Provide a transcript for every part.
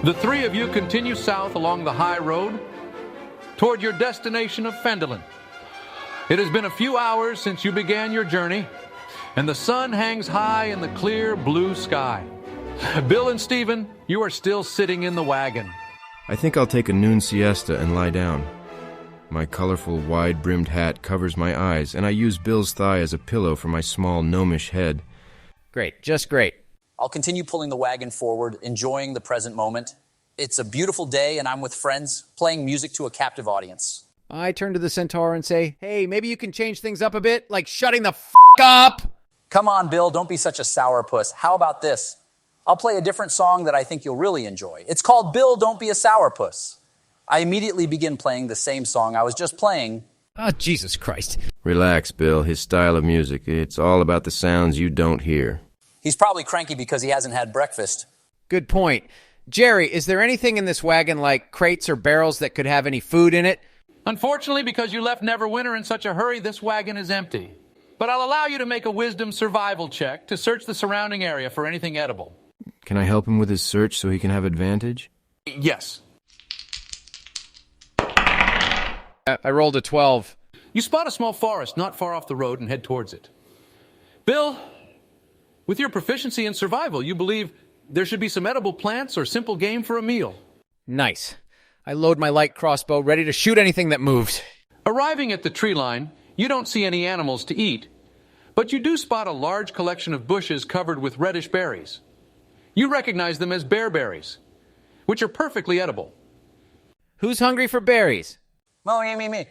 The three of you continue south along the high road toward your destination of Phandalin. It has been a few hours since you began your journey, and the sun hangs high in the clear blue sky. Bill and Stephen, you are still sitting in the wagon. I think I'll take a noon siesta and lie down. My colorful, wide-brimmed hat covers my eyes, and I use Bill's thigh as a pillow for my small, gnomish head. Great, just great. I'll continue pulling the wagon forward, enjoying the present moment. It's a beautiful day, and I'm with friends, playing music to a captive audience. I turn to the Centaur and say, hey, maybe you can change things up a bit, like shutting the up. Come on, Bill, don't be such a sourpuss. How about this? I'll play a different song that I think you'll really enjoy. It's called Bill, Don't Be a Sourpuss. I immediately begin playing the same song I was just playing. Oh, Jesus Christ. Relax, Bill. His style of music, it's all about the sounds you don't hear. He's probably cranky because he hasn't had breakfast. Good point. Jerry, is there anything in this wagon like crates or barrels that could have any food in it? Unfortunately, because you left Neverwinter in such a hurry, this wagon is empty. But I'll allow you to make a wisdom survival check to search the surrounding area for anything edible. Can I help him with his search so he can have advantage? Yes. I rolled a 12. You spot a small forest not far off the road and head towards it. Bill, with your proficiency in survival, you believe there should be some edible plants or simple game for a meal. Nice. I load my light crossbow, ready to shoot anything that moves. Arriving at the tree line, you don't see any animals to eat, but you do spot a large collection of bushes covered with reddish berries. You recognize them as bearberries, which are perfectly edible. Who's hungry for berries? Me.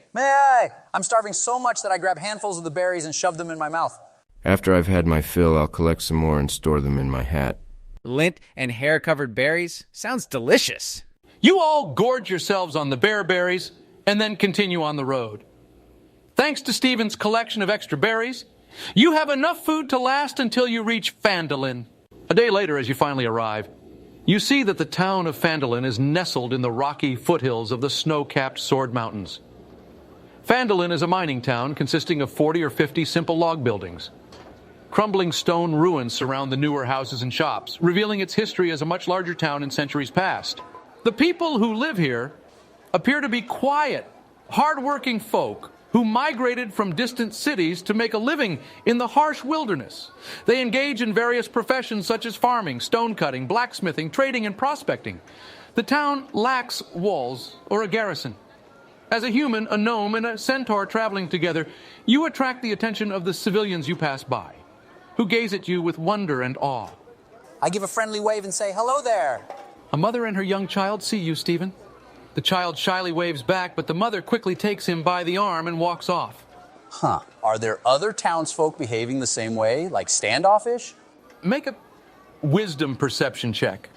I'm starving so much that I grab handfuls of the berries and shove them in my mouth. After I've had my fill, I'll collect some more and store them in my hat. Lint and hair-covered berries? Sounds delicious. You all gorge yourselves on the bearberries and then continue on the road. Thanks to Stephen's collection of extra berries, you have enough food to last until you reach Phandalin. A day later, as you finally arrive, you see that the town of Phandalin is nestled in the rocky foothills of the snow-capped Sword Mountains. Phandalin is a mining town consisting of 40 or 50 simple log buildings. Crumbling stone ruins surround the newer houses and shops, revealing its history as a much larger town in centuries past. The people who live here appear to be quiet, hard-working folk who migrated from distant cities to make a living in the harsh wilderness. They engage in various professions such as farming, stone-cutting, blacksmithing, trading, and prospecting. The town lacks walls or a garrison. As a human, a gnome, and a centaur traveling together, you attract the attention of the civilians you pass by, who gaze at you with wonder and awe. I give a friendly wave and say, hello there. A mother and her young child see you, Stephen. The child shyly waves back, but the mother quickly takes him by the arm and walks off. Are there other townsfolk behaving the same way, like standoffish? Make a wisdom perception check.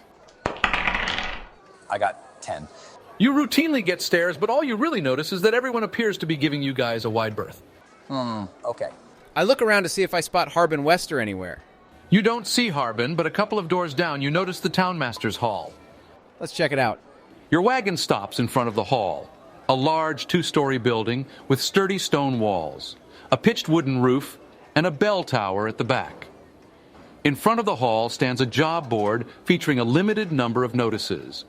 I got 10. You routinely get stares, but all you really notice is that everyone appears to be giving you guys a wide berth. Okay. I look around to see if I spot Harbin Wester anywhere. You don't see Harbin, but a couple of doors down, you notice the townmaster's hall. Let's check it out. Your wagon stops in front of the hall, a large 2-story building with sturdy stone walls, a pitched wooden roof, and a bell tower at the back. In front of the hall stands a job board featuring a limited number of notices,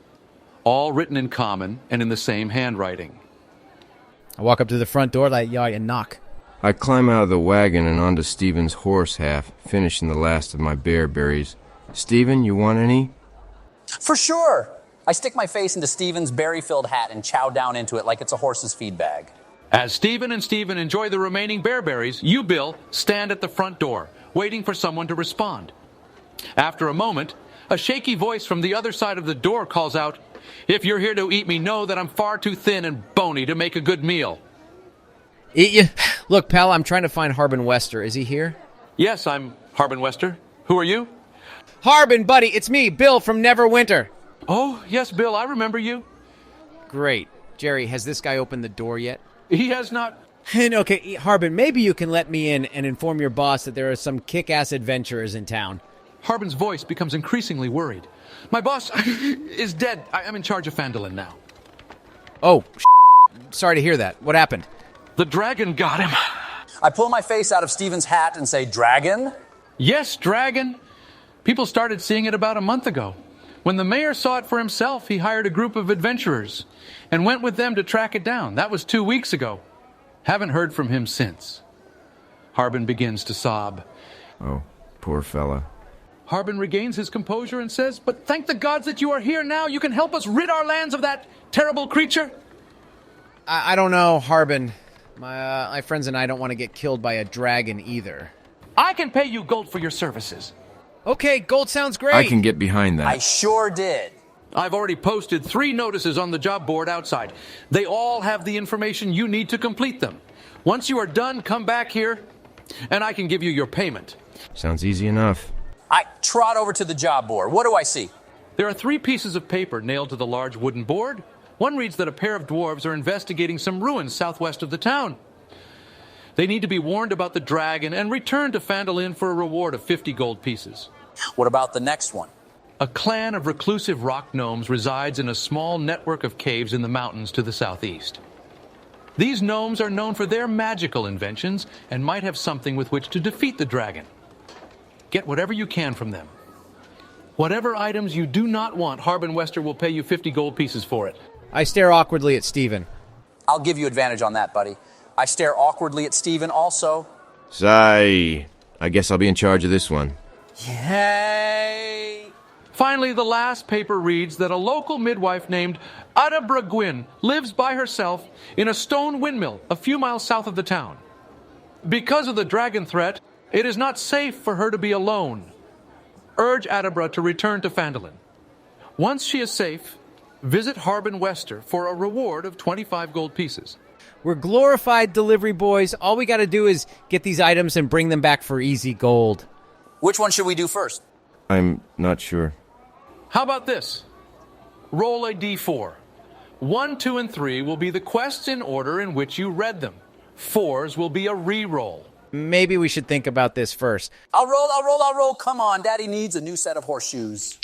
all written in common and in the same handwriting. I walk up to the front door and knock. I climb out of the wagon and onto Stephen's horse half, finishing the last of my bearberries. Stephen, you want any? For sure. I stick my face into Stephen's berry-filled hat and chow down into it like it's a horse's feed bag. As Stephen enjoy the remaining bearberries, you, Bill, stand at the front door, waiting for someone to respond. After a moment, a shaky voice from the other side of the door calls out, "If you're here to eat me, know that I'm far too thin and bony to make a good meal." Eat you? Look, pal, I'm trying to find Harbin Wester. Is he here? Yes, I'm Harbin Wester. Who are you? Harbin, buddy, it's me, Bill from Neverwinter. Oh, yes, Bill, I remember you. Great. Jerry, has this guy opened the door yet? He has not. Okay, Harbin, maybe you can let me in and inform your boss that there are some kick-ass adventurers in town. Harbin's voice becomes increasingly worried. My boss is dead. I'm in charge of Phandalin now. Oh, sorry to hear that. What happened? The dragon got him. I pull my face out of Stephen's hat and say, dragon? Yes, dragon. People started seeing it about a month ago. When the mayor saw it for himself, he hired a group of adventurers and went with them to track it down. That was 2 weeks ago. Haven't heard from him since. Harbin begins to sob. Oh, poor fella. Harbin regains his composure and says, "But thank the gods that you are here now. You can help us rid our lands of that terrible creature." I don't know, Harbin. My friends and I don't want to get killed by a dragon either. I can pay you gold for your services. Okay, gold sounds great. I can get behind that. I sure did. I've already posted 3 notices on the job board outside. They all have the information you need to complete them. Once you are done, come back here, and I can give you your payment. Sounds easy enough. I trot over to the job board. What do I see? There are 3 pieces of paper nailed to the large wooden board. One reads that a pair of dwarves are investigating some ruins southwest of the town. They need to be warned about the dragon and return to Phandalin for a reward of 50 gold pieces. What about the next one? A clan of reclusive rock gnomes resides in a small network of caves in the mountains to the southeast. These gnomes are known for their magical inventions and might have something with which to defeat the dragon. Get whatever you can from them. Whatever items you do not want, Harbin Wester will pay you 50 gold pieces for it. I stare awkwardly at Steven. I'll give you advantage on that, buddy. I stare awkwardly at Steven also. Sigh. I guess I'll be in charge of this one. Yay! Finally, the last paper reads that a local midwife named Adabra Gwyn lives by herself in a stone windmill a few miles south of the town. Because of the dragon threat, it is not safe for her to be alone. Urge Adabra to return to Phandalin. Once she is safe, visit Harbin Wester for a reward of 25 gold pieces. We're glorified delivery boys. All we got to do is get these items and bring them back for easy gold. Which one should we do first? I'm not sure. How about this? Roll a d4. 1, 2, and 3 will be the quests in order in which you read them. 4s will be a re-roll. Maybe we should think about this first. I'll roll. Come on, Daddy needs a new set of horseshoes.